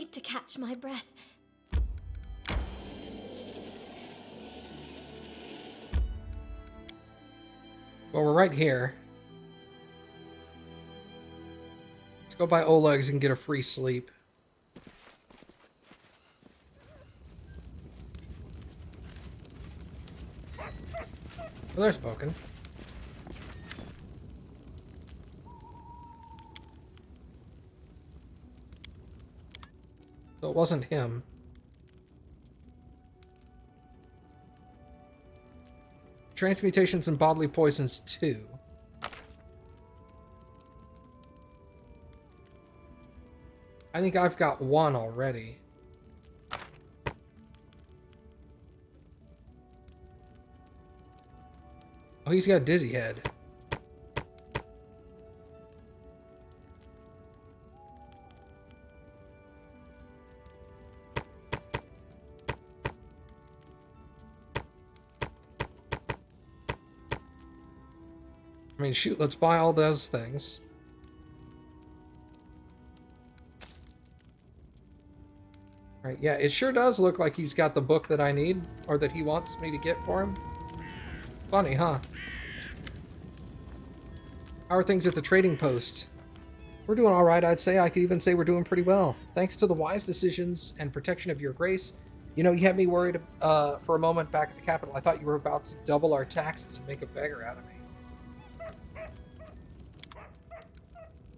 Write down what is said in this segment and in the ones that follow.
need to catch my breath. Well, we're right here. Let's go by Oleg's and get a free sleep. Well, they're spoken. So it wasn't him. Transmutations and bodily poisons 2. I think I've got 1 already. Oh, he's got dizzy head. I mean, shoot, let's buy all those things. Right, yeah, it sure does look like he's got the book that I need, or that he wants me to get for him. Funny, huh? How are things at the trading post? We're doing all right, I'd say. I could even say we're doing pretty well. Thanks to the wise decisions and protection of your grace. You know, you had me worried for a moment back at the capital. I thought you were about to double our taxes and make a beggar out of me.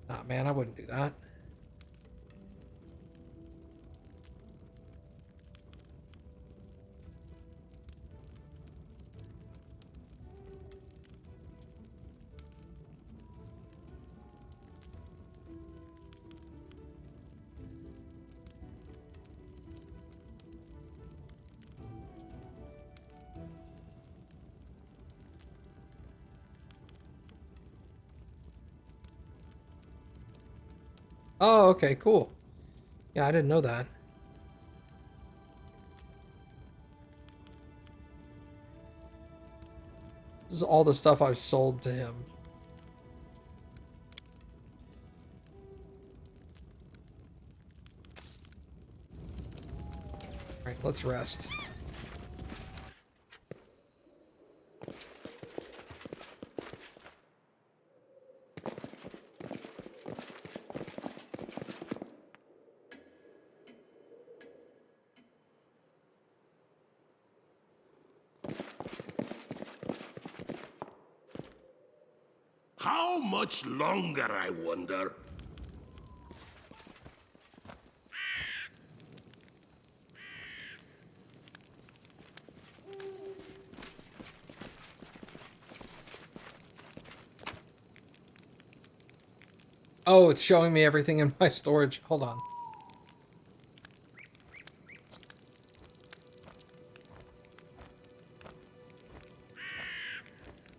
Nah, man, I wouldn't do that. Oh, okay, cool. Yeah, I didn't know that. This is all the stuff I've sold to him. Alright, let's rest. How much longer, I wonder? Oh, it's showing me everything in my storage. Hold on.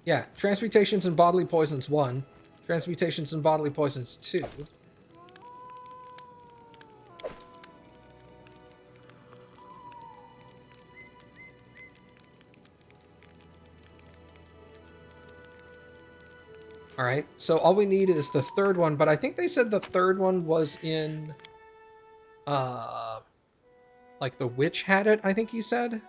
Yeah, transmutations and bodily poisons 1. Transmutations and bodily poisons 2. Alright, so all we need is the third one, but I think they said the third one was in... like the witch had it, I think he said?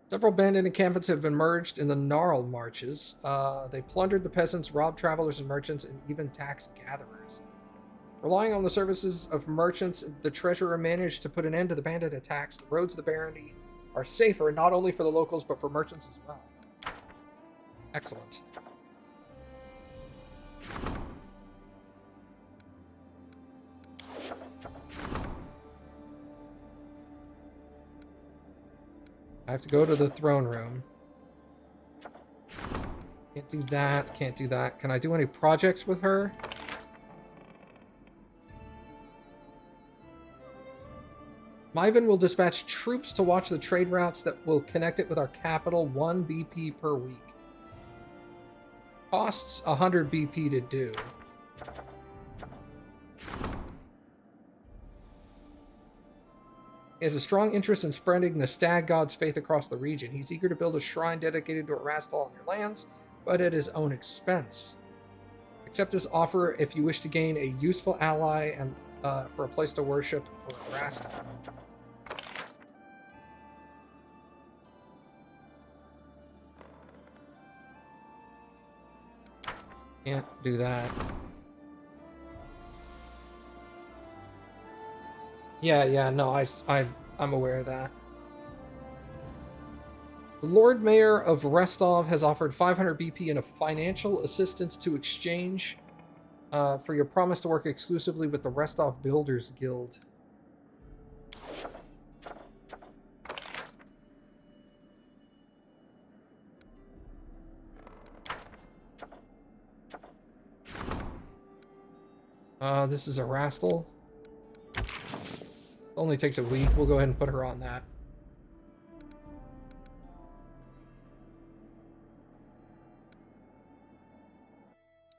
Several bandit encampments have been merged in the Gnarl Marches. They plundered the peasants, robbed travelers and merchants, and even tax gatherers. Relying on the services of merchants, the treasurer managed to put an end to the bandit attacks. The roads of the barony are safer, not only for the locals, but for merchants as well. Excellent. I have to go to the throne room. Can't do that, can't do that. Can I do any projects with her? Myvan will dispatch troops to watch the trade routes that will connect it with our capital, 1 BP per week. Costs 100 BP to do. He has a strong interest in spreading the stag god's faith across the region. He's eager to build a shrine dedicated to Erastal on your lands, but at his own expense. Accept this offer if you wish to gain a useful ally and for a place to worship for Erastal. Can't do that. Yeah, no, I'm aware of that. The Lord Mayor of Restov has offered 500 BP and a financial assistance to exchange for your promise to work exclusively with the Restov Builders Guild. This is a Rastal. Only takes a week. We'll go ahead and put her on that.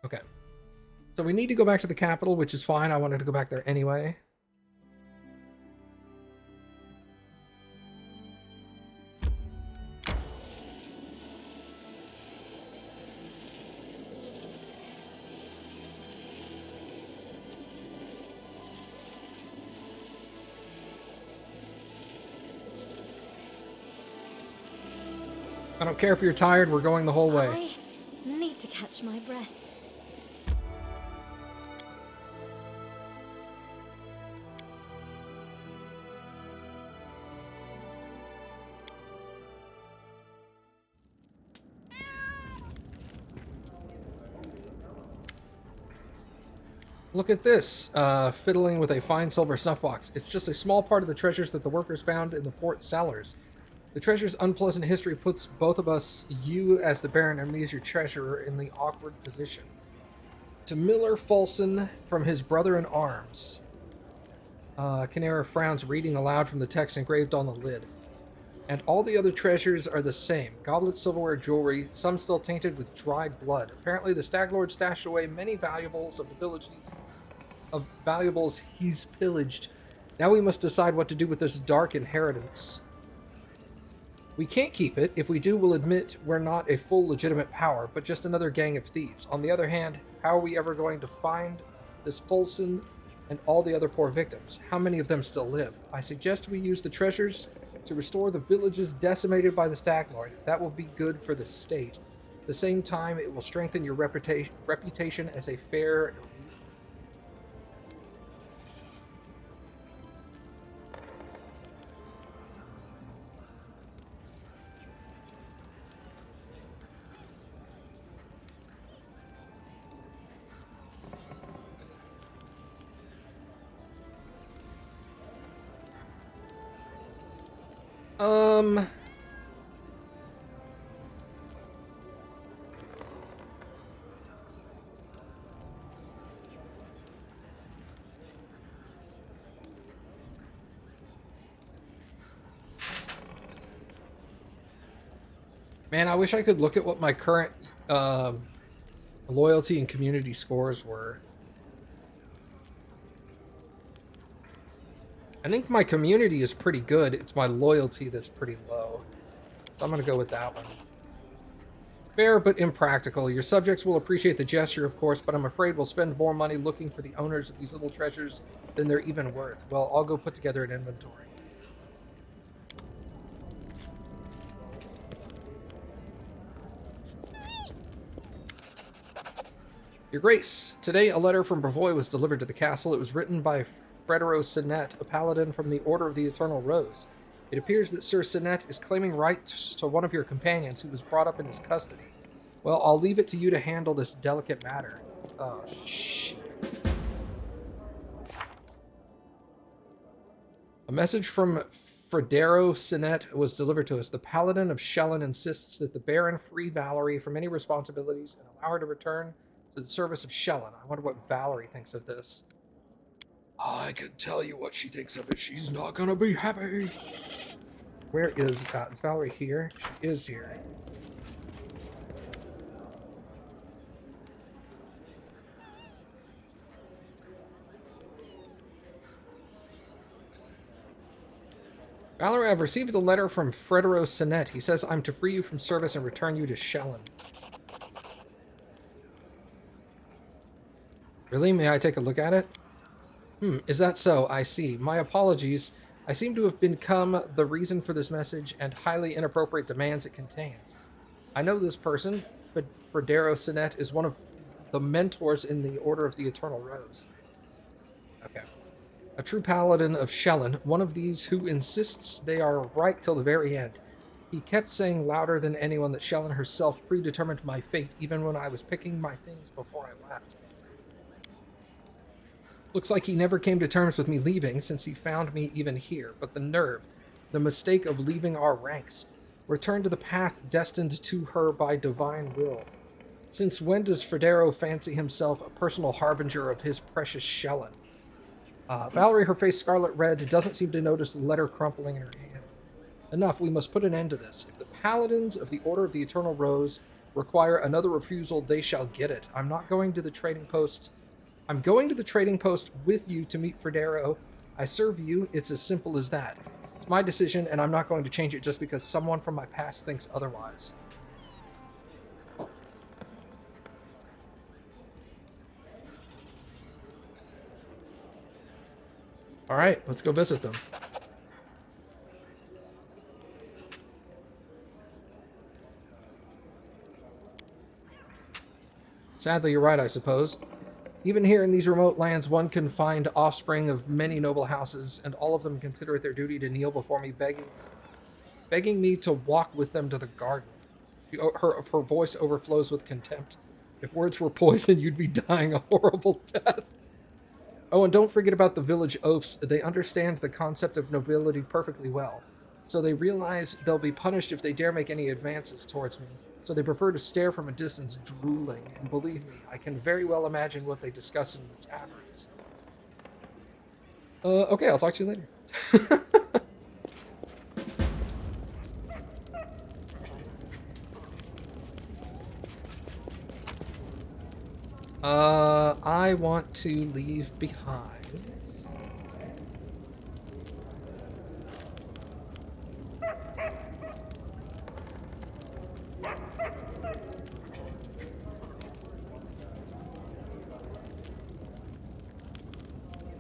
Okay. So we need to go back to the capital, which is fine. I wanted to go back there anyway. I don't care if you're tired, we're going the whole way. I need to catch my breath. Look at this, fiddling with a fine silver snuff box. It's just a small part of the treasures that the workers found in the fort cellars. The treasure's unpleasant history puts both of us, you as the Baron and me as your treasurer, in the awkward position. To Miller Folson from his brother in arms. Canera frowns, reading aloud from the text engraved on the lid. And all the other treasures are the same. Goblets, silverware, jewelry, some still tainted with dried blood. Apparently the Stag Lord stashed away many valuables of the valuables he's pillaged. Now we must decide what to do with this dark inheritance. We can't keep it. If we do, we'll admit we're not a full legitimate power, but just another gang of thieves. On the other hand, how are we ever going to find this Folson and all the other poor victims? How many of them still live? I suggest we use the treasures to restore the villages decimated by the Stag Lord. That will be good for the state. At the same time, it will strengthen your reputation as a fair... Man, I wish I could look at what my current loyalty and community scores were. I think my community is pretty good. It's my loyalty that's pretty low. So I'm going to go with that one. Fair but impractical. Your subjects will appreciate the gesture, of course, but I'm afraid we'll spend more money looking for the owners of these little treasures than they're even worth. Well, I'll go put together an inventory. Your Grace, today a letter from Brevoy was delivered to the castle. It was written by Fredero Sinet, a paladin from the Order of the Eternal Rose. It appears that Sir Sinet is claiming rights to one of your companions who was brought up in his custody. Well, I'll leave it to you to handle this delicate matter. Oh, shit. A message from Fredero Sinet was delivered to us. The Paladin of Shellen insists that the Baron free Valerie from any responsibilities and allow her to return to the service of Shellen. I wonder what Valerie thinks of this. I can tell you what she thinks of it. She's not gonna be happy. Where is Valerie here? She is here. Valerie, I've received a letter from Fredero Sinet. He says I'm to free you from service and return you to Shellen. Really? May I take a look at it? Is that so? I see. My apologies. I seem to have become the reason for this message and highly inappropriate demands it contains. I know this person, Fredero Sinet, is one of the mentors in the Order of the Eternal Rose. Okay. A true paladin of Shellen, one of these who insists they are right till the very end. He kept saying louder than anyone that Shellen herself predetermined my fate, even when I was picking my things before I left. Looks like he never came to terms with me leaving, since he found me even here, but the nerve, the mistake of leaving our ranks, returned to the path destined to her by divine will. Since when does Fredero fancy himself a personal harbinger of his precious Shellen? Valerie, her face scarlet red, doesn't seem to notice the letter crumpling in her hand. Enough, we must put an end to this. If the paladins of the Order of the Eternal Rose require another refusal, they shall get it. I'm going to the trading post with you to meet Fredero. I serve you. It's as simple as that. It's my decision, and I'm not going to change it just because someone from my past thinks otherwise. Alright, let's go visit them. Sadly, you're right, I suppose. Even here in these remote lands, one can find offspring of many noble houses, and all of them consider it their duty to kneel before me, begging me to walk with them to the garden. Her voice overflows with contempt. If words were poison, you'd be dying a horrible death. Oh, and don't forget about the village oafs. They understand the concept of nobility perfectly well, so they realize they'll be punished if they dare make any advances towards me. So they prefer to stare from a distance, drooling, and believe me, I can very well imagine what they discuss in the taverns. Okay, I'll talk to you later. I want to leave behind.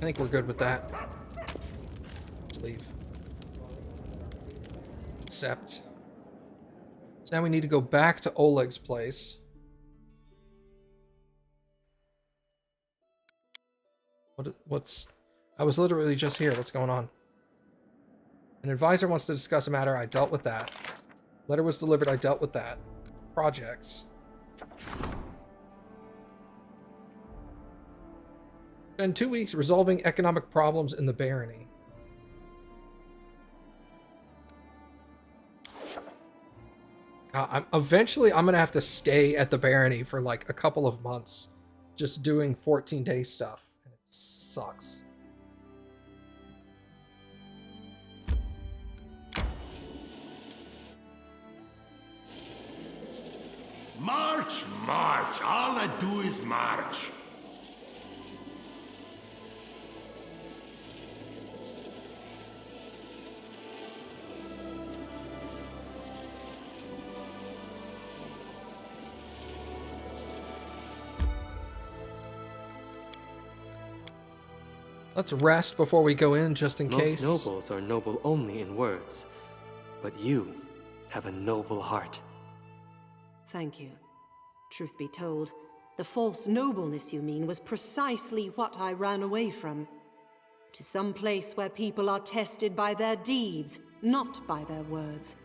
I think we're good with that. Let's leave. Accept. So now we need to go back to Oleg's place. What's... I was literally just here. What's going on? An advisor wants to discuss a matter. I dealt with that. Letter was delivered. I dealt with that. Projects. Spend 2 weeks resolving economic problems in the barony. Eventually, I'm going to have to stay at the barony for like a couple of months just doing 14-day stuff. And it sucks. March, march. All I do is march. Let's rest before we go in, just in case. Most nobles are noble only in words, but you have a noble heart. Thank you. Truth be told, the false nobleness you mean was precisely what I ran away from. To some place where people are tested by their deeds, not by their words.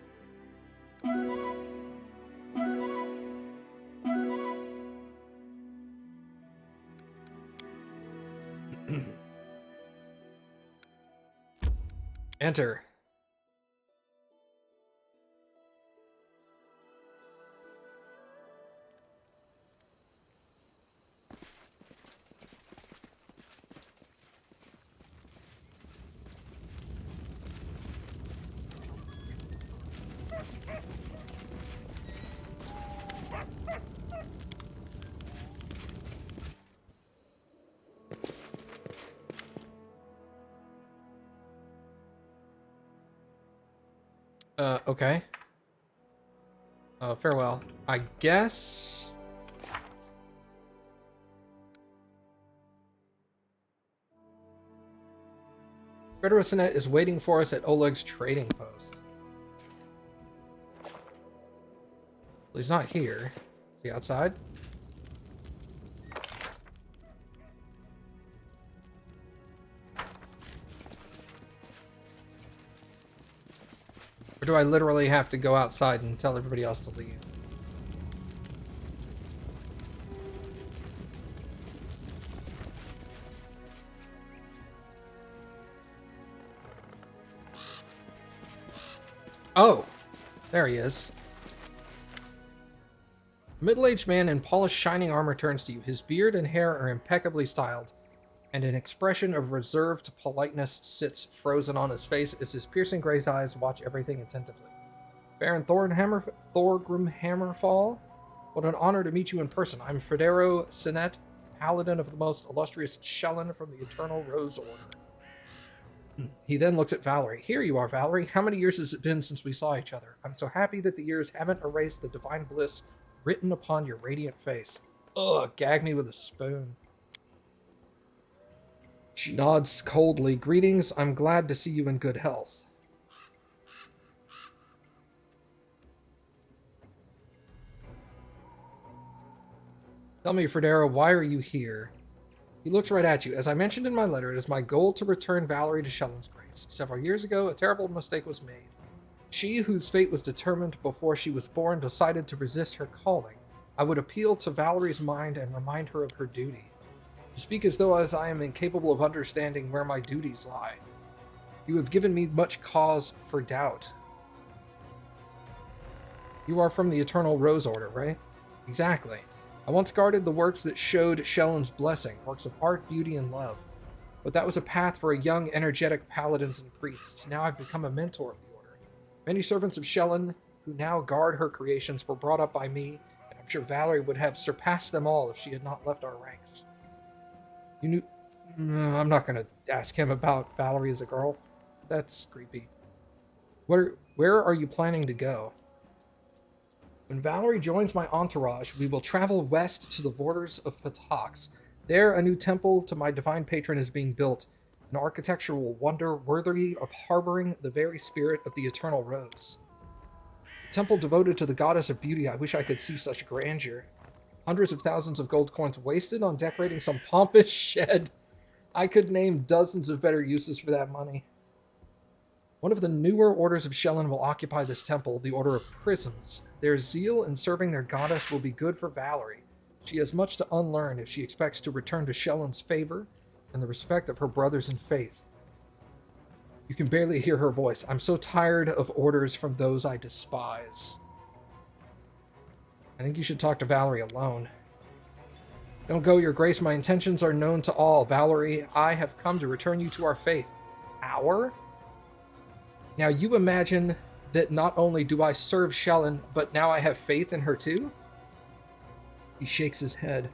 Enter. Okay. Farewell. I guess... Federosinet is waiting for us at Oleg's trading post. Well, he's not here. Is he outside? Or do I literally have to go outside and tell everybody else to leave? Oh! There he is. A middle-aged man in polished shining armor turns to you. His beard and hair are impeccably styled, and an expression of reserved politeness sits frozen on his face as his piercing gray eyes watch everything attentively. Baron Thorgrim Hammerfall, what an honor to meet you in person. I'm Federo Sinet, paladin of the most illustrious Shellen from the Eternal Rose Order. He then looks at Valerie. Here you are, Valerie. How many years has it been since we saw each other? I'm so happy that the years haven't erased the divine bliss written upon your radiant face. Ugh, gag me with a spoon. She nods coldly. Greetings, I'm glad to see you in good health. Tell me, Fredero, why are you here? He looks right at you. As I mentioned in my letter, it is my goal to return Valerie to Shellen's grace. Several years ago, a terrible mistake was made. She, whose fate was determined before she was born, decided to resist her calling. I would appeal to Valerie's mind and remind her of her duty. You speak as though I am incapable of understanding where my duties lie. You have given me much cause for doubt. You are from the Eternal Rose Order, right? Exactly. I once guarded the works that showed Shellen's blessing, works of art, beauty, and love. But that was a path for young, energetic paladins and priests. Now I've become a mentor of the Order. Many servants of Shellen, who now guard her creations, were brought up by me, and I'm sure Valerie would have surpassed them all if she had not left our ranks. You knew... I'm not going to ask him about Valerie as a girl. That's creepy. Where are you planning to go? When Valerie joins my entourage, we will travel west to the borders of Patox. There, a new temple to my divine patron is being built, an architectural wonder worthy of harboring the very spirit of the Eternal Rose. A temple devoted to the goddess of beauty. I wish I could see such grandeur. Hundreds of thousands of gold coins wasted on decorating some pompous shed. I could name dozens of better uses for that money. One of the newer orders of Shellen will occupy this temple, the Order of Prisms. Their zeal in serving their goddess will be good for Valerie. She has much to unlearn if she expects to return to Shellen's favor and the respect of her brothers in faith. You can barely hear her voice. I'm so tired of orders from those I despise. I think you should talk to Valerie alone. Don't go, Your Grace. My intentions are known to all. Valerie, I have come to return you to our faith. Our? Now you imagine that not only do I serve Shellen, but now I have faith in her too? He shakes his head.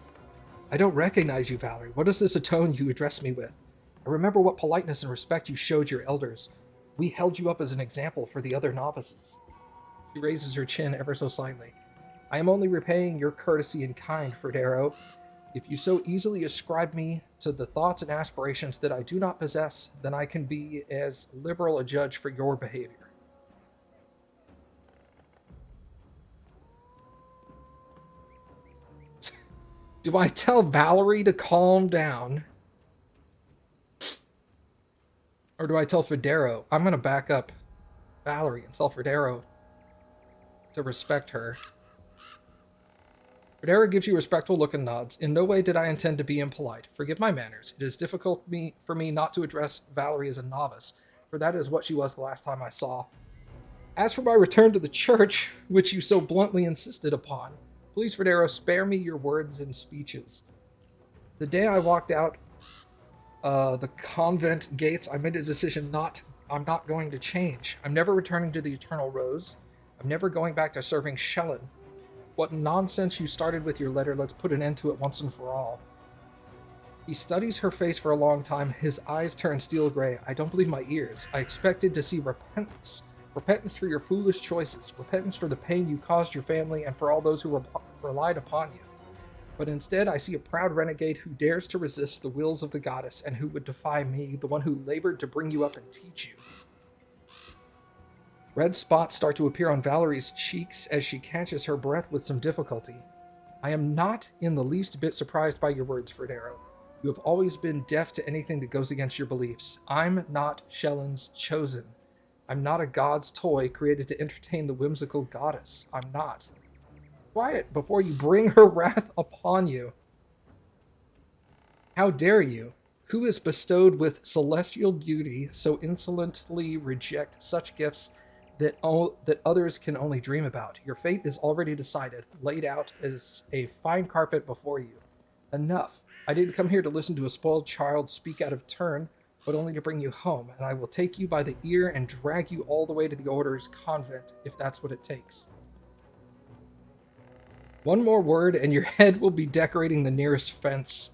I don't recognize you, Valerie. What is this tone you address me with? I remember what politeness and respect you showed your elders. We held you up as an example for the other novices. She raises her chin ever so slightly. I am only repaying your courtesy in kind, Fredero. If you so easily ascribe me to the thoughts and aspirations that I do not possess, then I can be as liberal a judge for your behavior. Do I tell Valerie to calm down? Or do I tell Federo? I'm going to back up Valerie and tell Federo to respect her. Federo gives you a respectful look and nods. In no way did I intend to be impolite. Forgive my manners. It is difficult for me not to address Valerie as a novice, for that is what she was the last time I saw. As for my return to the church, which you so bluntly insisted upon, please, Federo, spare me your words and speeches. The day I walked out the convent gates, I made a decision I'm not going to change. I'm never returning to the Eternal Rose. I'm never going back to serving Shellen. What nonsense you started with your letter, let's put an end to it once and for all. He studies her face for a long time. His eyes turn steel gray. I don't believe my ears. I expected to see repentance Repentance for your foolish choices. Repentance for the pain you caused your family and for all those who relied upon you. But instead, I see a proud renegade who dares to resist the wills of the goddess and who would defy me, the one who labored to bring you up and teach you. Red spots start to appear on Valerie's cheeks as she catches her breath with some difficulty. I am not in the least bit surprised by your words, Fredero. You have always been deaf to anything that goes against your beliefs. I'm not Shellen's chosen. I'm not a god's toy created to entertain the whimsical goddess. I'm not. Quiet before you bring her wrath upon you. How dare you? Who is bestowed with celestial beauty so insolently reject such gifts that others can only dream about? Your fate is already decided, laid out as a fine carpet before you. Enough. I didn't come here to listen to a spoiled child speak out of turn, but only to bring you home, and I will take you by the ear and drag you all the way to the Order's convent, if that's what it takes. One more word, and your head will be decorating the nearest fence.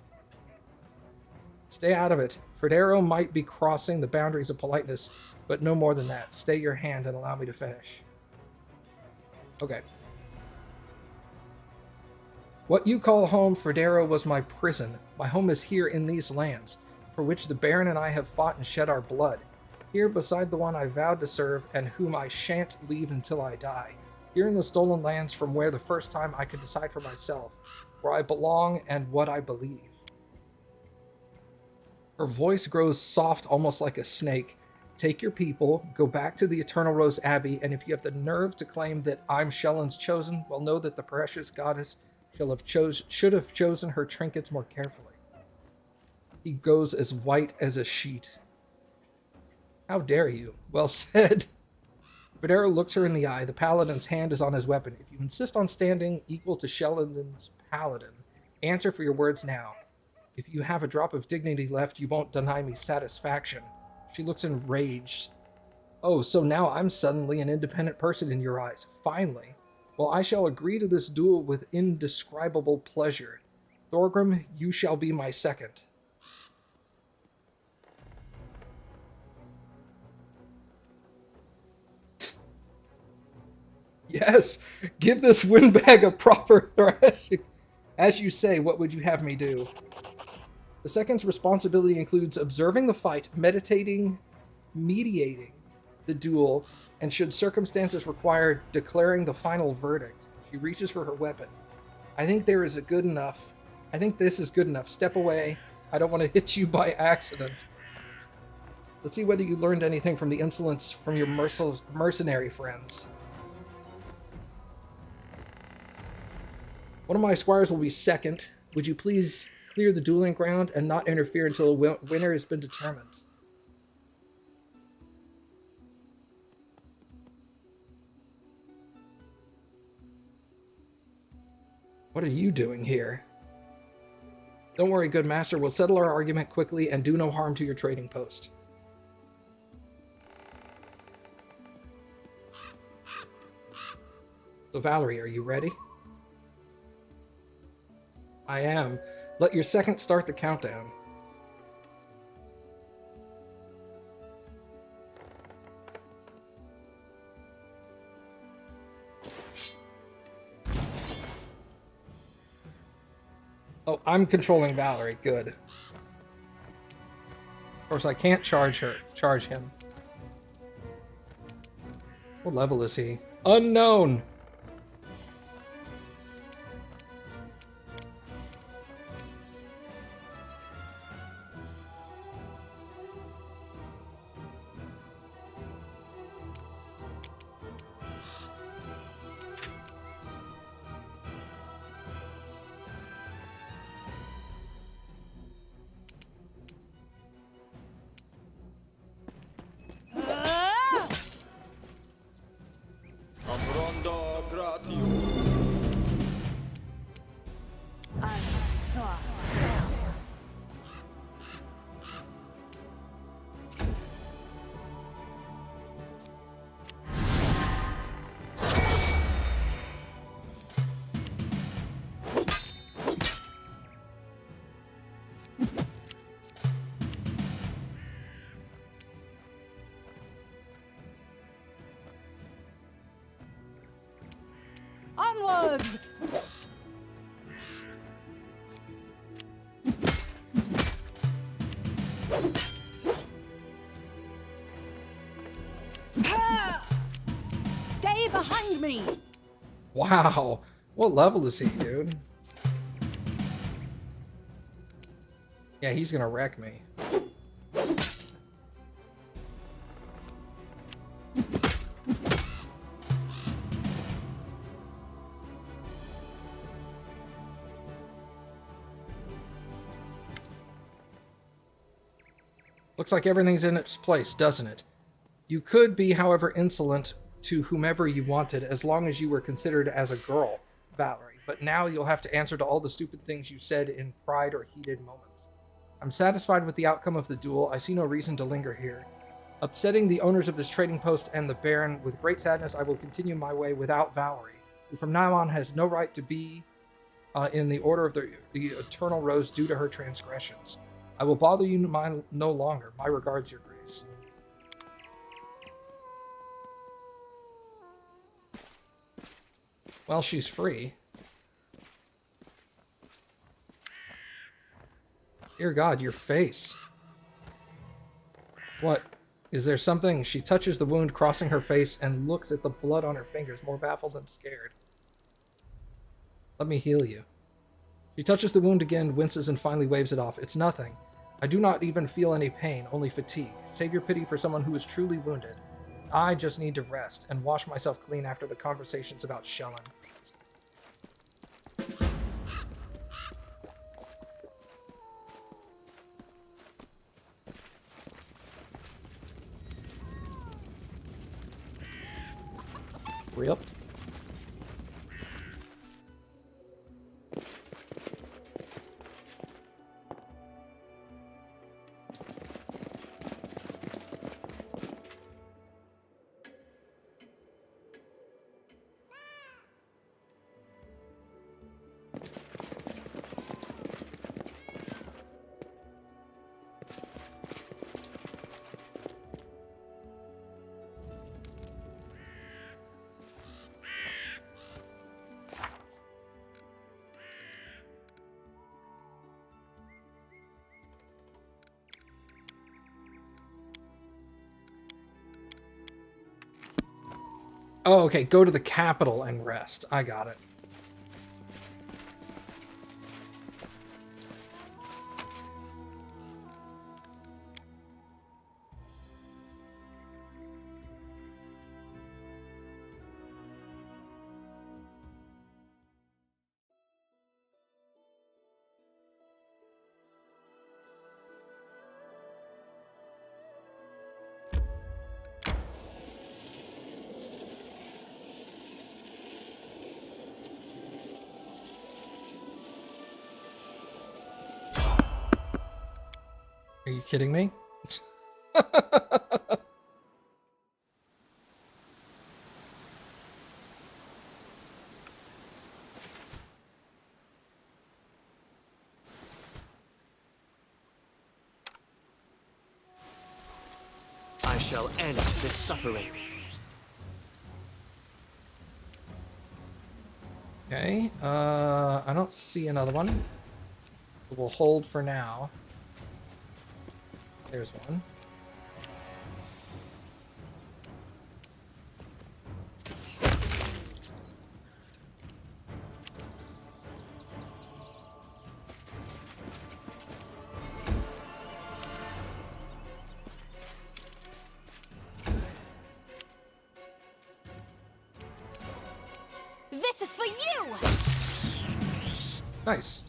Stay out of it. Fredero might be crossing the boundaries of politeness, but no more than that. Stay your hand and allow me to finish. Okay. What you call home, Fredero, was my prison. My home is here in these lands, for which the Baron and I have fought and shed our blood. Here beside the one I vowed to serve, and whom I shan't leave until I die. Here in the stolen lands from where the first time I could decide for myself, where I belong and what I believe. Her voice grows soft, almost like a snake. Take your people, go back to the Eternal Rose Abbey, and if you have the nerve to claim that I'm Shellen's chosen, well, know that the precious goddess should have chosen her trinkets more carefully. He goes as white as a sheet. How dare you? Well said. Fredero looks her in the eye. The paladin's hand is on his weapon. If you insist on standing equal to Shellen's paladin, answer for your words now. If you have a drop of dignity left, you won't deny me satisfaction. She looks enraged. Oh, so now I'm suddenly an independent person in your eyes. Finally. Well, I shall agree to this duel with indescribable pleasure. Thorgrim, you shall be my second. Yes, give this windbag a proper thrashing. As you say, what would you have me do? The second's responsibility includes observing the fight, mediating the duel, and should circumstances require, declaring the final verdict. She reaches for her weapon. I think this is good enough. Step away. I don't want to hit you by accident. Let's see whether you learned anything from the insolence from your mercenary friends. One of my squires will be second. Would you please clear the dueling ground and not interfere until a winner has been determined? What are you doing here? Don't worry, good master. We'll settle our argument quickly and do no harm to your trading post. So, Valerie, are you ready? I am. Let your second start the countdown. Oh, I'm controlling Valerie. Good. Of course, I can't charge him. What level is he? Unknown! cowards! Stay behind me! Wow. What level is he, dude? Yeah, he's gonna wreck me. Looks like everything's in its place, doesn't it? You could be, however, insolent to whomever you wanted, as long as you were considered as a girl, Valerie. But now you'll have to answer to all the stupid things you said in pride or heated moments. I'm satisfied with the outcome of the duel. I see no reason to linger here. Upsetting the owners of this trading post and the Baron, with great sadness, I will continue my way without Valerie, who from now on has no right to be in the order of the Eternal Rose due to her transgressions. I will bother you no longer. My regards, Your Grace. Well, she's free. Dear God, your face. What? Is there something? She touches the wound, crossing her face, and looks at the blood on her fingers, more baffled than scared. Let me heal you. She touches the wound again, winces, and finally waves it off. It's nothing. I do not even feel any pain, only fatigue. Save your pity for someone who is truly wounded. I just need to rest and wash myself clean after the conversations about Shellen. Yep. Oh, okay. Go to the capital and rest. I got it. Are you kidding me? I shall end this suffering. Okay. I don't see another one. We'll hold for now. There's one. This is for you! Nice.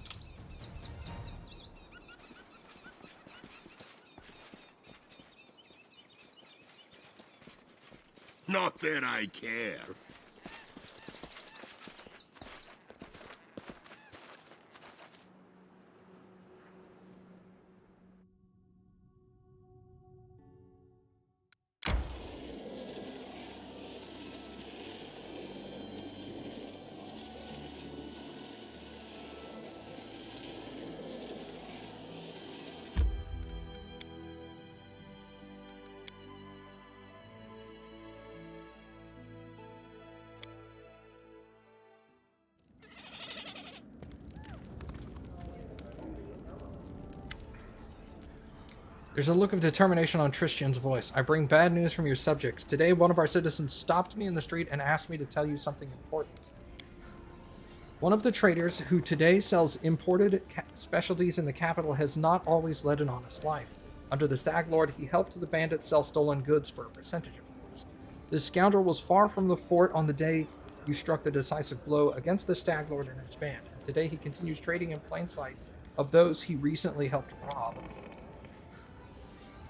Not that I care. There's a look of determination on Tristian's voice. I bring bad news from your subjects. Today, one of our citizens stopped me in the street and asked me to tell you something important. One of the traders who today sells imported specialties in the capital has not always led an honest life. Under the Stag Lord, he helped the bandits sell stolen goods for a percentage, of course. This scoundrel was far from the fort on the day you struck the decisive blow against the Stag Lord and his band. And today he continues trading in plain sight of those he recently helped rob.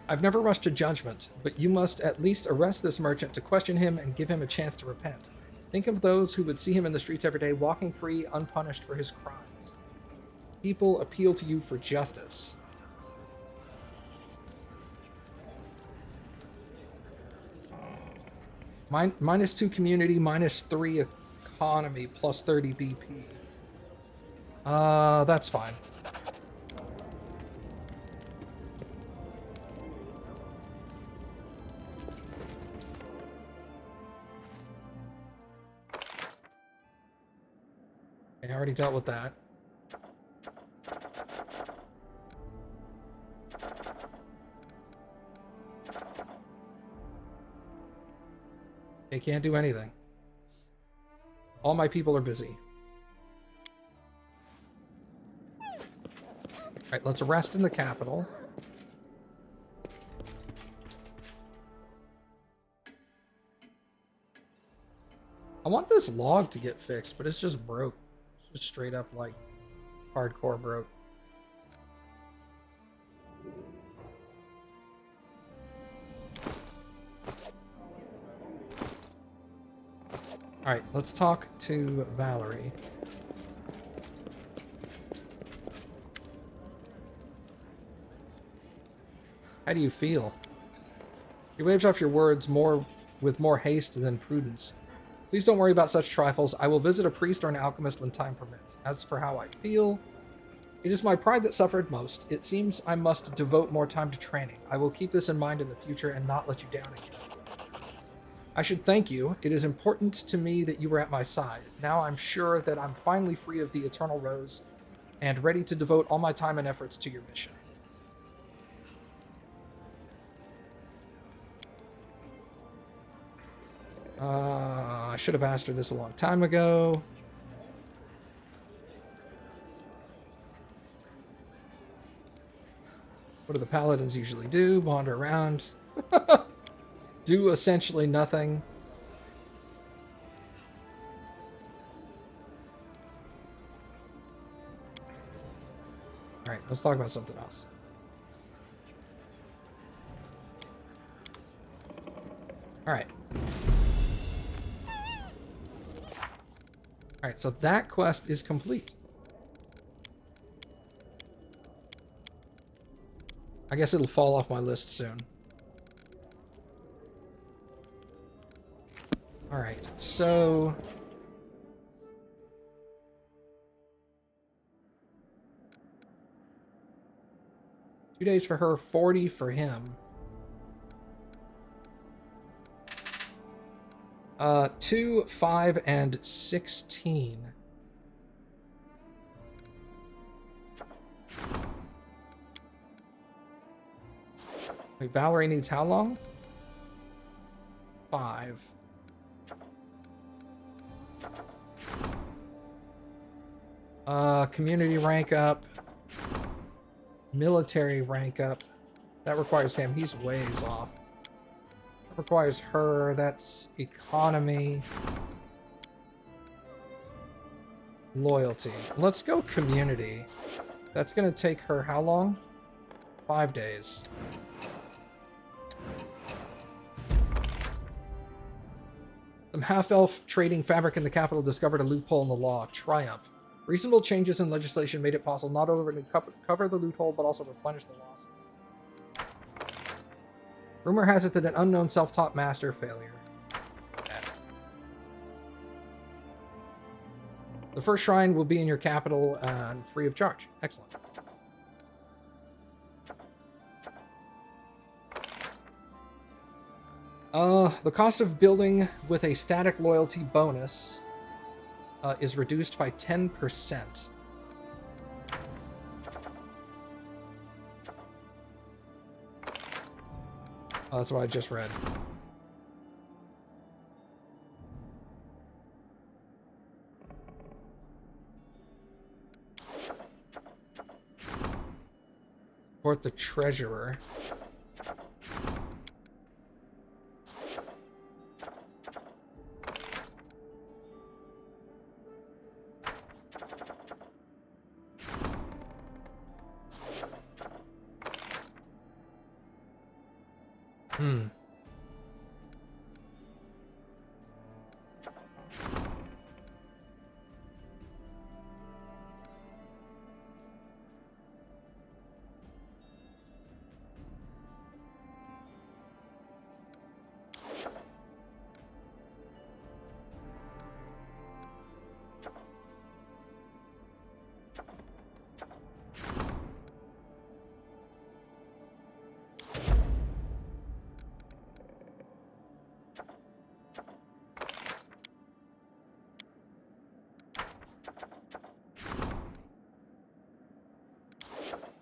I've never rushed to judgment, but you must at least arrest this merchant to question him and give him a chance to repent. Think of those who would see him in the streets every day, walking free, unpunished for his crimes. People appeal to you for justice. -2 community, -3 economy, plus 30 BP. That's fine. I already dealt with that. They can't do anything. All my people are busy. Alright, let's arrest in the capital. I want this log to get fixed, but it's just broke. It's just straight up, like, hardcore broke. Alright, let's talk to Valerie. How do you feel? He waves off your words with more haste than prudence. Please don't worry about such trifles. I will visit a priest or an alchemist when time permits. As for how I feel, it is my pride that suffered most. It seems I must devote more time to training. I will keep this in mind in the future and not let you down again. I should thank you. It is important to me that you were at my side. Now I'm sure that I'm finally free of the Eternal Rose and ready to devote all my time and efforts to your mission. I should have asked her this a long time ago. What do the paladins usually do? Wander around. Do essentially nothing. Alright, let's talk about something else. Alright. Alright, so that quest is complete. I guess it'll fall off my list soon. Alright, so... 2 days for her, 40 for him. 2, 5, and 16. Wait, Valerie needs how long? 5. Community rank up. Military rank up. That requires him. He's ways off. That requires her. That's economy. Loyalty. Let's go community. That's going to take her how long? 5 days. Some half-elf trading fabric in the capital discovered a loophole in the law. Triumph. Reasonable changes in legislation made it possible not only to cover the loophole, but also replenish the losses. Rumor has it that an unknown self-taught master failure. The first shrine will be in your capital and free of charge. Excellent. The cost of building with a static loyalty bonus is reduced by 10%. Oh, that's what I just read. Support the treasurer.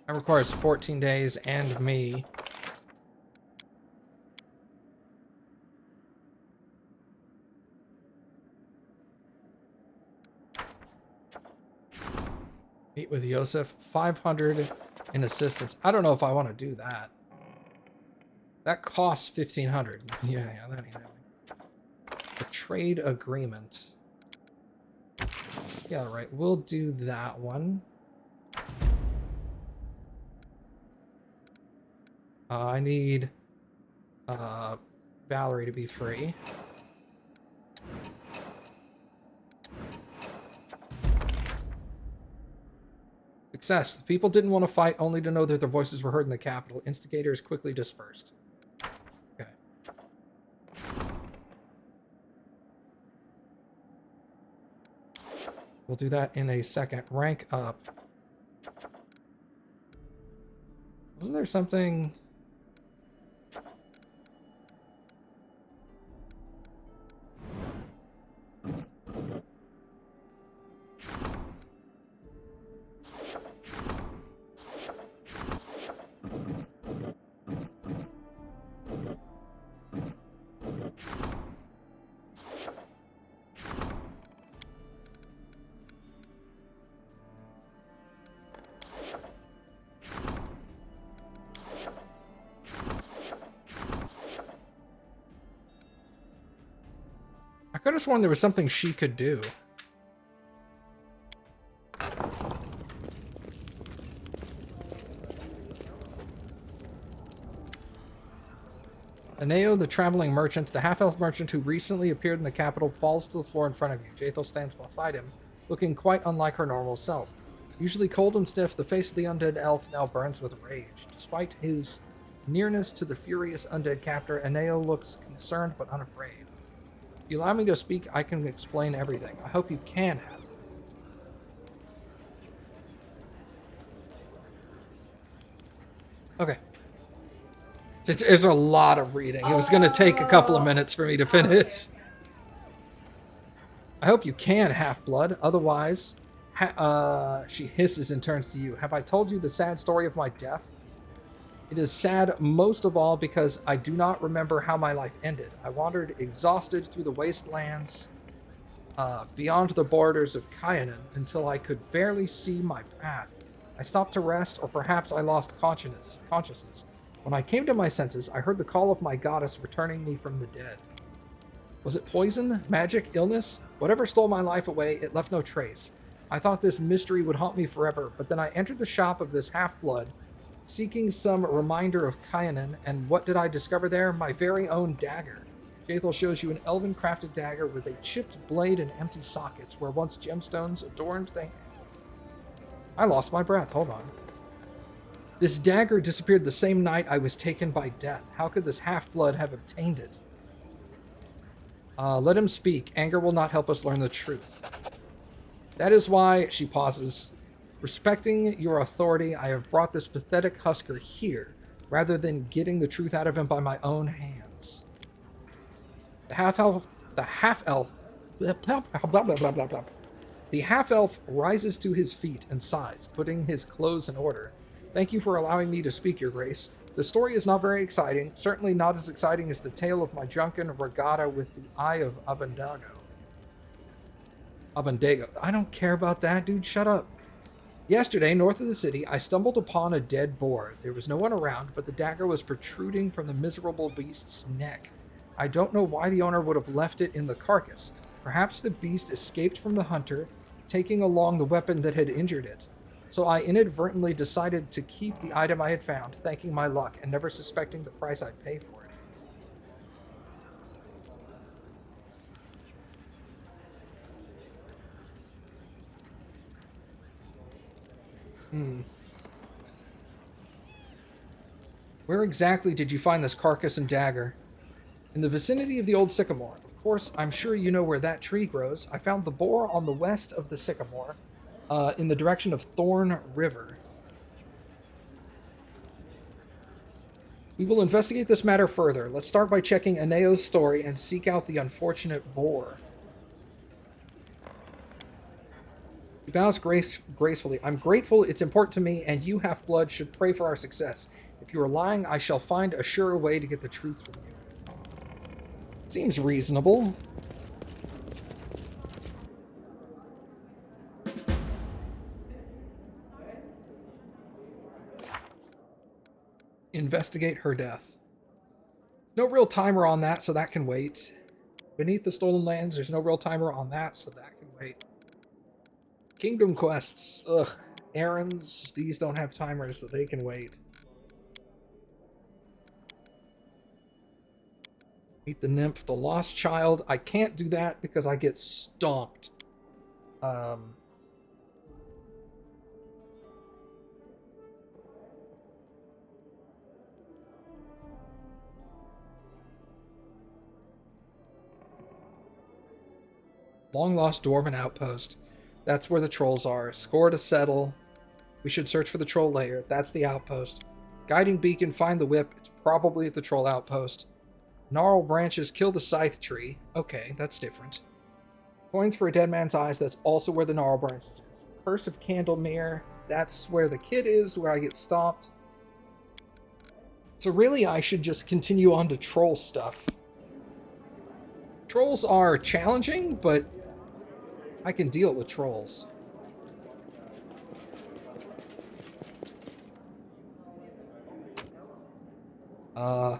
That requires 14 days and me. Meet with Yosef. 500 in assistance. I don't know if I want to do that. That costs 1,500. Yeah, that ain't happening. A trade agreement. Yeah, right. We'll do that one. I need Valerie to be free. Success. The people didn't want to fight, only to know that their voices were heard in the capital. Instigators quickly dispersed. Okay. We'll do that in a second. Rank up. Wasn't there something... I could have sworn there was something she could do. Aneo, the traveling merchant, the half-elf merchant who recently appeared in the capital, falls to the floor in front of you. Jaethel stands beside him, looking quite unlike her normal self. Usually cold and stiff, the face of the undead elf now burns with rage. Despite his nearness to the furious undead captor, Aneo looks concerned but unafraid. If you allow me to speak, I can explain everything. I hope you can have it. Okay. There's a lot of reading. It was going to take a couple of minutes for me to finish. I hope you can, Half-Blood. Otherwise, she hisses and turns to you. Have I told you the sad story of my death? It is sad most of all because I do not remember how my life ended. I wandered exhausted through the wastelands beyond the borders of Kyanan until I could barely see my path. I stopped to rest, or perhaps I lost consciousness. When I came to my senses, I heard the call of my goddess returning me from the dead. Was it poison, magic, illness? Whatever stole my life away, it left no trace. I thought this mystery would haunt me forever, but then I entered the shop of this half-blood, seeking some reminder of Kyanan, and what did I discover there? My very own dagger. Jaethel shows you an elven-crafted dagger with a chipped blade and empty sockets, where once gemstones adorned the handle. I lost my breath. Hold on. This dagger disappeared the same night I was taken by death. How could this half-blood have obtained it? Let him speak. Anger will not help us learn the truth. That is why, she pauses, respecting your authority, I have brought this pathetic husker here, rather than getting the truth out of him by my own hands. The half-elf rises to his feet and sighs, putting his clothes in order. Thank you for allowing me to speak, Your Grace. The story is not very exciting, certainly not as exciting as the tale of my drunken regatta with the Eye of Abundago. Abundago. I don't care about that, dude. Shut up. Yesterday, north of the city, I stumbled upon a dead boar. There was no one around, but the dagger was protruding from the miserable beast's neck. I don't know why the owner would have left it in the carcass. Perhaps the beast escaped from the hunter, taking along the weapon that had injured it. So I inadvertently decided to keep the item I had found, thanking my luck and never suspecting the price I'd pay for it. Where exactly did you find this carcass and dagger? In the vicinity of the old sycamore. Of course, I'm sure you know where that tree grows. I found the boar on the west of the sycamore, in the direction of Thorn River. We will investigate this matter further. Let's start by checking Aneo's story and seek out the unfortunate boar. He bows gracefully. I'm grateful, it's important to me, and you, Half-Blood, should pray for our success. If you are lying, I shall find a surer way to get the truth from you. Seems reasonable. Investigate her death. No real timer on that, so that can wait. Beneath the Stolen Lands, there's no real timer on that, so that can wait. Kingdom quests. Ugh. Errands. These don't have timers, so they can wait. Meet the nymph, the lost child. I can't do that because I get stomped. Long lost dwarven outpost. That's where the trolls are. Score to settle. We should search for the troll lair. That's the outpost. Guiding beacon, find the whip. It's probably at the troll outpost. Gnarl branches, kill the scythe tree. Okay, that's different. Coins for a dead man's eyes. That's also where the gnarl branches is. Curse of Candlemere. That's where the kid is, where I get stopped. So really, I should just continue on to troll stuff. Trolls are challenging, but I can deal with trolls. I'm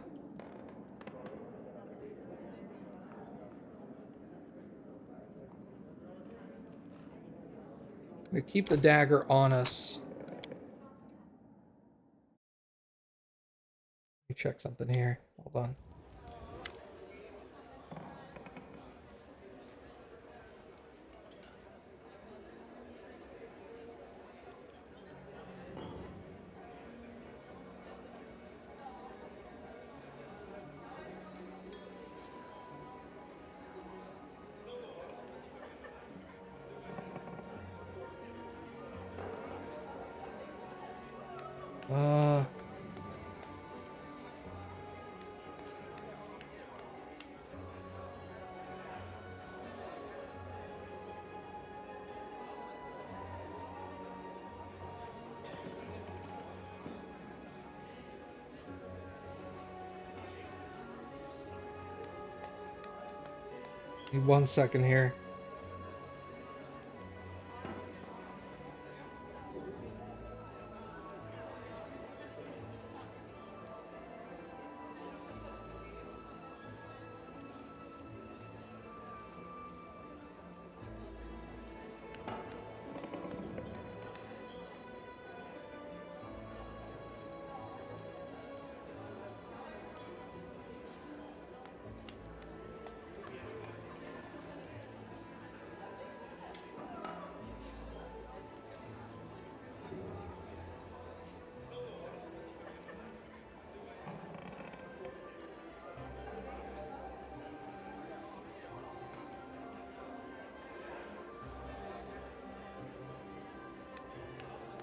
gonna keep the dagger on us. Let me check something here. Hold on. Need 1 second here.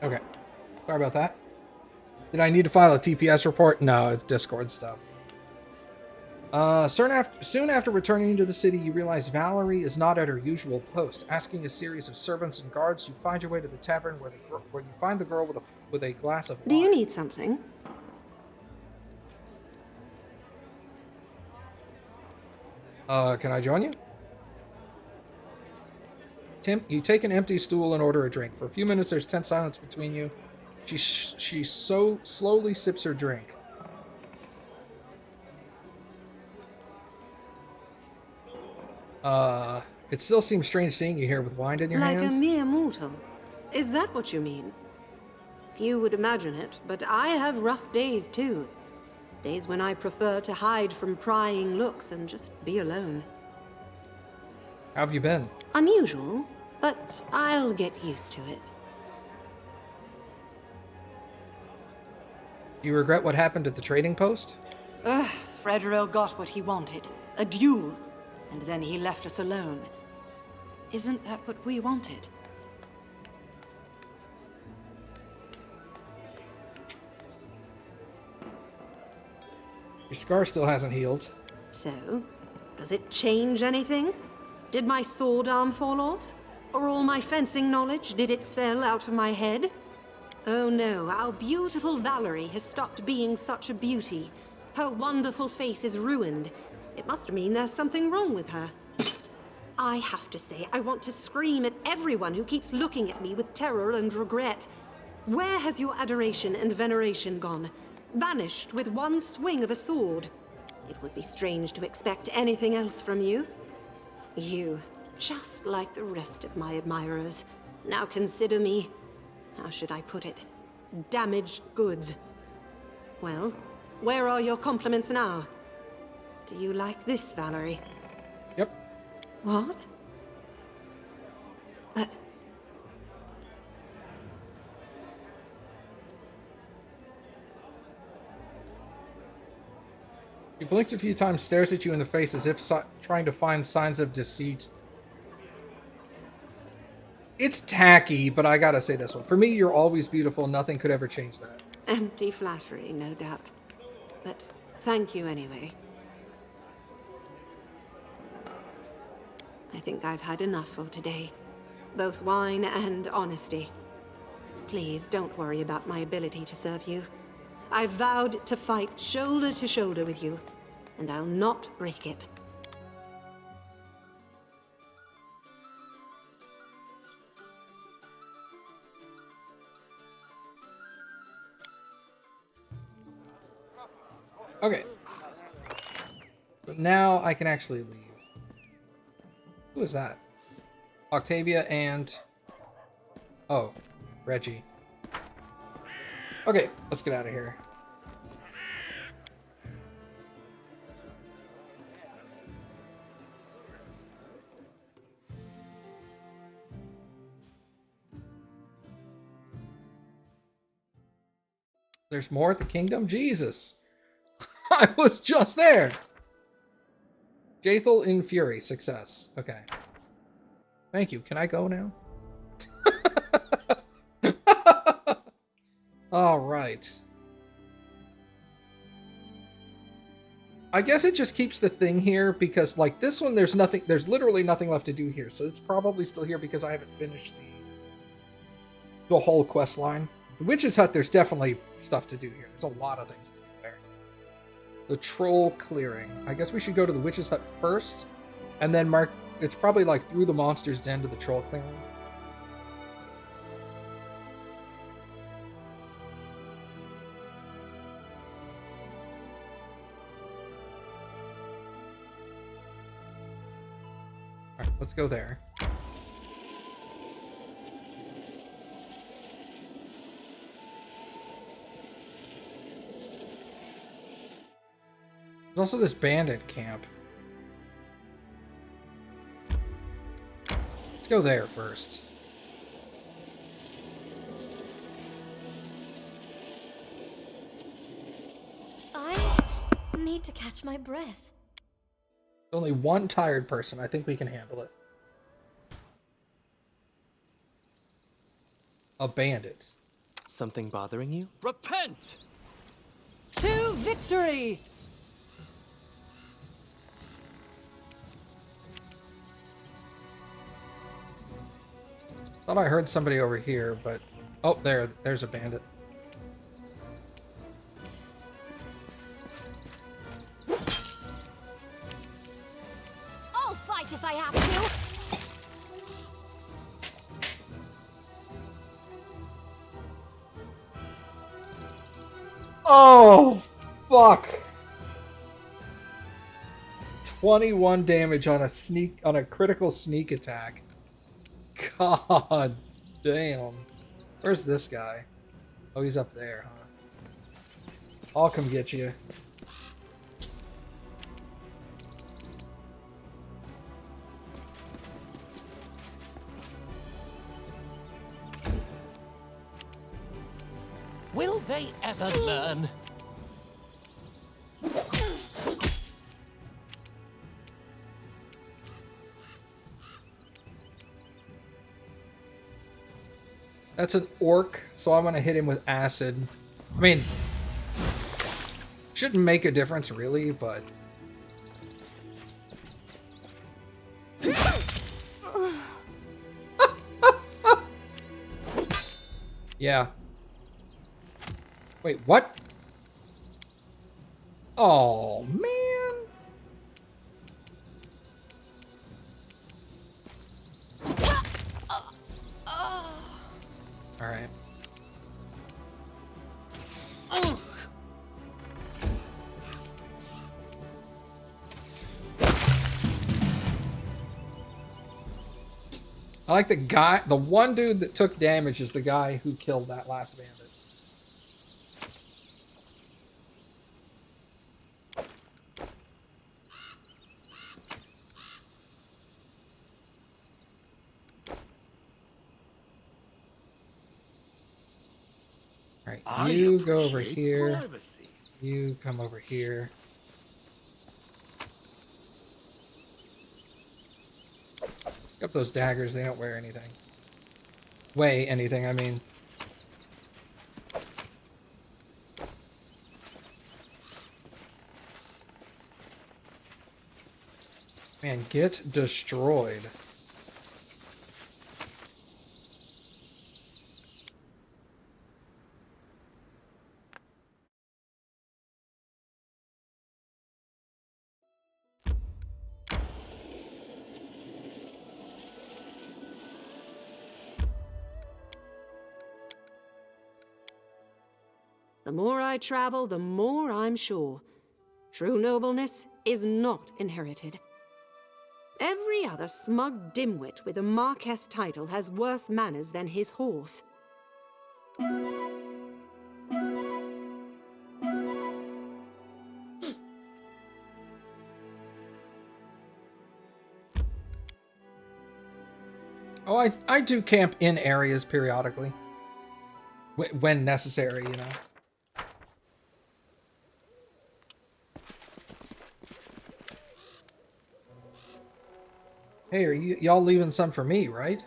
Okay. Sorry about that. Did I need to file a TPS report? No, it's Discord stuff. Soon after returning to the city, you realize Valerie is not at her usual post. Asking a series of servants and guards, you find your way to the tavern where you find the girl with a glass of wine. Do you need something? Can I join you? Tim, you take an empty stool and order a drink. For a few minutes, there's tense silence between you. She so slowly sips her drink. It still seems strange seeing you here with wine in your hand. Like a mere mortal. Is that what you mean? Few would imagine it, but I have rough days too. Days when I prefer to hide from prying looks and just be alone. How have you been? Unusual, but I'll get used to it. Do you regret what happened at the trading post? Ugh, Fredero got what he wanted. A duel. And then he left us alone. Isn't that what we wanted? Your scar still hasn't healed. So, does it change anything? Did my sword arm fall off? Or all my fencing knowledge, did it fell out of my head? Oh no, our beautiful Valerie has stopped being such a beauty. Her wonderful face is ruined. It must mean there's something wrong with her. I have to say, I want to scream at everyone who keeps looking at me with terror and regret. Where has your adoration and veneration gone? Vanished with one swing of a sword. It would be strange to expect anything else from you. You, just like the rest of my admirers, now consider me, how should I put it, damaged goods. Well, where are your compliments now? Do you like this, Valerie? Yep. What? But... She blinks a few times, stares at you in the face as if trying to find signs of deceit. It's tacky, but I gotta say this one. For me, you're always beautiful. Nothing could ever change that. Empty flattery, no doubt. But thank you anyway. I think I've had enough for today. Both wine and honesty. Please don't worry about my ability to serve you. I've vowed to fight shoulder to shoulder with you, and I'll not break it. Okay. So now I can actually leave. Who is that? Octavia and... Oh, Reggie. Okay, let's get out of here. There's more at the kingdom? Jesus! I was just there! Jaethal in Fury. Success. Okay. Thank you. Can I go now? Alright. I guess it just keeps the thing here because, like, this one, there's literally nothing left to do here. So it's probably still here because I haven't finished the whole quest line. The Witch's Hut, there's definitely stuff to do here. There's a lot of things to do there. The Troll Clearing. I guess we should go to the Witch's Hut first, and then mark... It's probably, like, through the Monster's Den to the Troll Clearing. Alright, let's go there. There's also this bandit camp. Let's go there first. I need to catch my breath. Only one tired person. I think we can handle it. A bandit. Something bothering you? Repent! To victory! Thought I heard somebody over here, but... Oh, there's a bandit. Oh, fuck. 21 damage on a critical sneak attack. God damn. Where's this guy? Oh, he's up there, huh? I'll come get you. Will they ever learn? That's an orc, so I'm gonna hit him with acid. I mean, shouldn't make a difference really, but... Yeah. Wait, what? Oh, man. All right. I like the one dude that took damage is the guy who killed that last bandit. Alright, you go over here. Privacy. You come over here. Pick up those daggers, they don't wear anything. Weigh anything, I mean. Man, get destroyed. The more I travel, the more I'm sure. True nobleness is not inherited. Every other smug dimwit with a Marquess title has worse manners than his horse. Oh, I do camp in areas periodically. When necessary, you know. Hey, are y'all leaving some for me, right?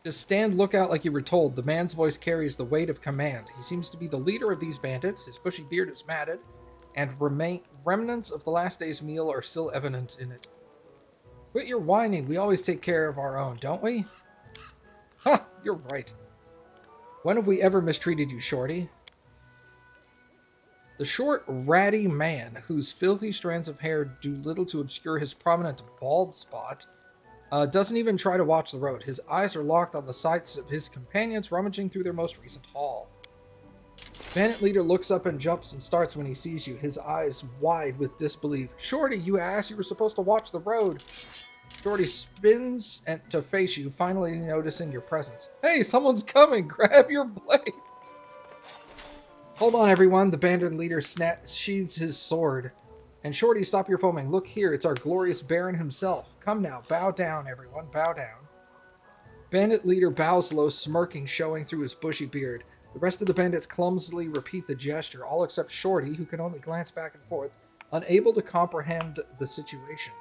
Just stand lookout like you were told. The man's voice carries the weight of command. He seems to be the leader of these bandits. His bushy beard is matted, and remnants of the last day's meal are still evident in it. Quit your whining. We always take care of our own, don't we? Ha! You're right. When have we ever mistreated you, Shorty? The short, ratty man, whose filthy strands of hair do little to obscure his prominent bald spot, doesn't even try to watch the road. His eyes are locked on the sights of his companions rummaging through their most recent haul. Bandit leader looks up and jumps and starts when he sees you, his eyes wide with disbelief. Shorty, you ass, you were supposed to watch the road. Shorty spins to face you, finally noticing your presence. Hey, someone's coming! Grab your blades! Hold on, everyone. The bandit leader sheathes his sword. And Shorty, stop your foaming. Look here, it's our glorious Baron himself. Come now, bow down, everyone. Bow down. Bandit leader bows low, smirking, showing through his bushy beard. The rest of the bandits clumsily repeat the gesture, all except Shorty, who can only glance back and forth, unable to comprehend the situation.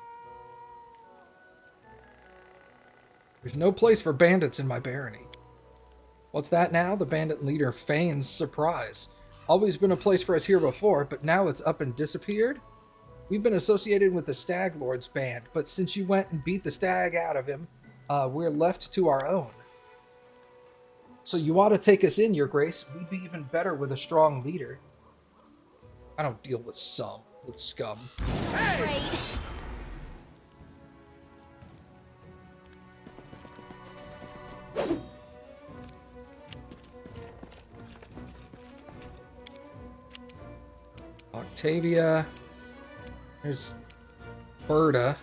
There's no place for bandits in my barony. What's that now? The bandit leader feigns surprise. Always been a place for us here before, but now it's up and disappeared? We've been associated with the Stag Lord's band, but since you went and beat the stag out of him, we're left to our own. So you ought to take us in, your grace. We'd be even better with a strong leader. I don't deal with scum. Afraid. Octavia. There's Berta.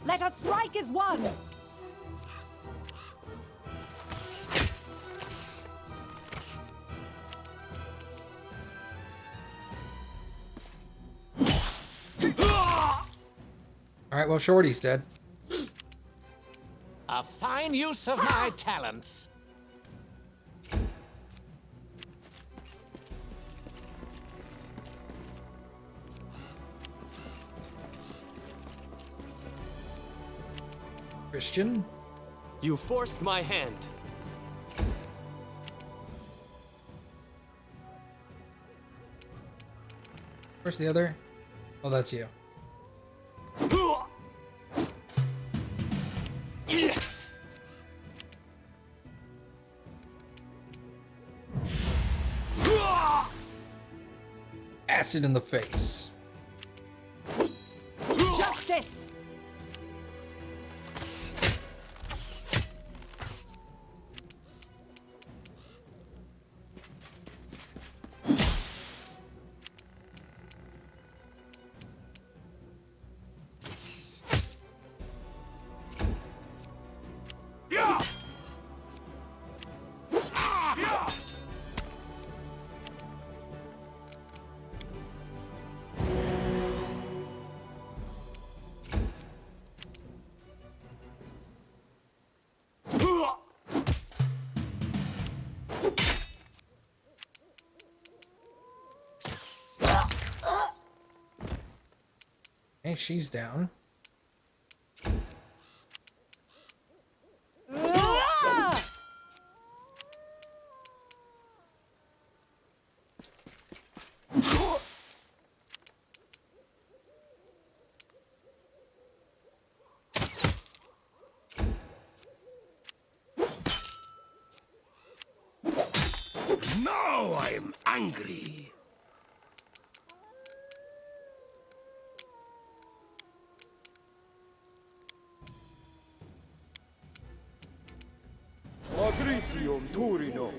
Let us strike as one! Alright, well, Shorty's dead. A fine use of my talents. Christian. You forced my hand. Where's the other? Oh, that's you. Acid in the face. Justice! Hey, she's down. Now I'm angry. Patricium Turinos.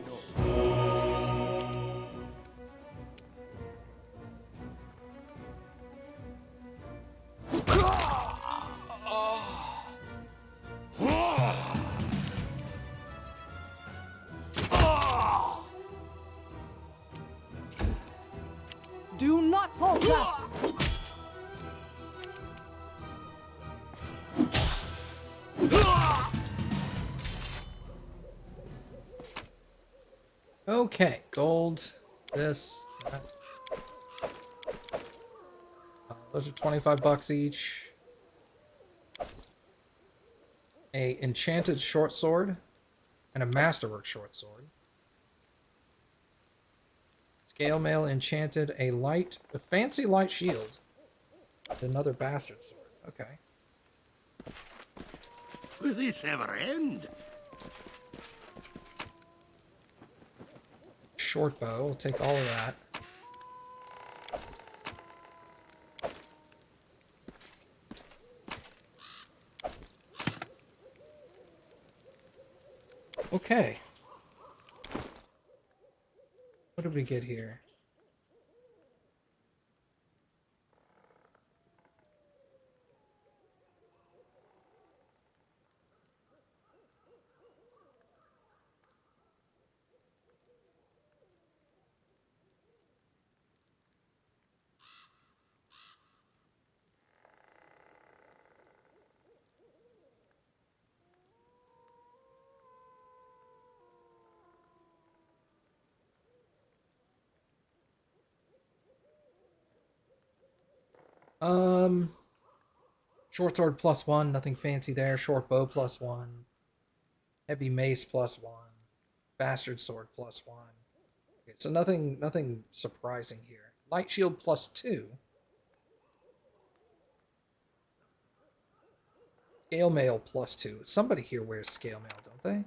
Do not falter! Okay, gold. This. That. Those are 25 bucks each. A enchanted short sword and a masterwork short sword. Scale mail enchanted a fancy light shield. And another bastard sword. Okay. Will this ever end? Short bow. We'll take all of that. Okay. What did we get here? Short sword +1, nothing fancy there. Short bow +1. Heavy mace +1. Bastard sword +1. Okay, so nothing surprising here. Light shield +2. Scale mail +2. Somebody here wears scale mail, don't they?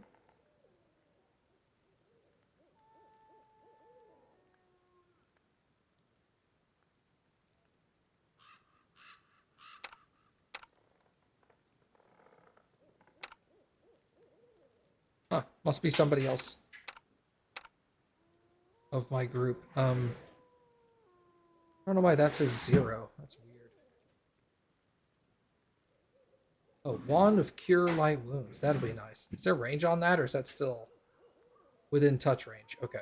Huh, must be somebody else. of my group. I don't know why that says 0. That's weird. Oh, Wand of Cure Light Wounds. That'll be nice. Is there range on that, or is that still within touch range? Okay.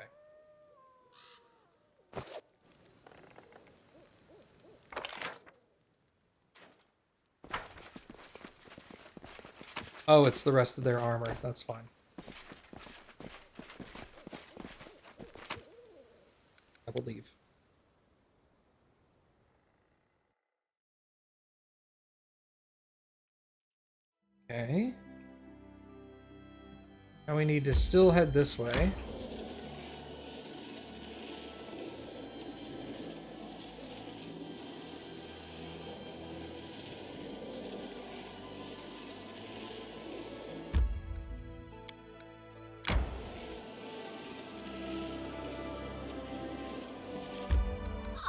Oh, it's the rest of their armor. That's fine. I will leave. Okay. Now we need to still head this way.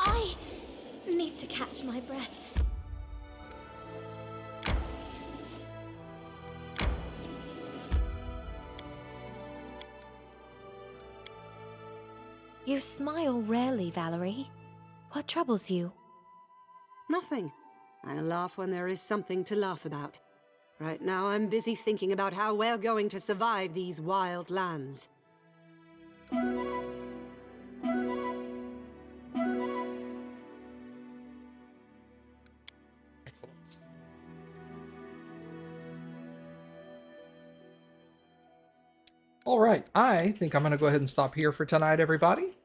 I need to catch my breath. You smile rarely, Valerie. What troubles you? Nothing. I laugh when there is something to laugh about. Right now, I'm busy thinking about how we're going to survive these wild lands. Excellent. All right, I think I'm going to go ahead and stop here for tonight, everybody.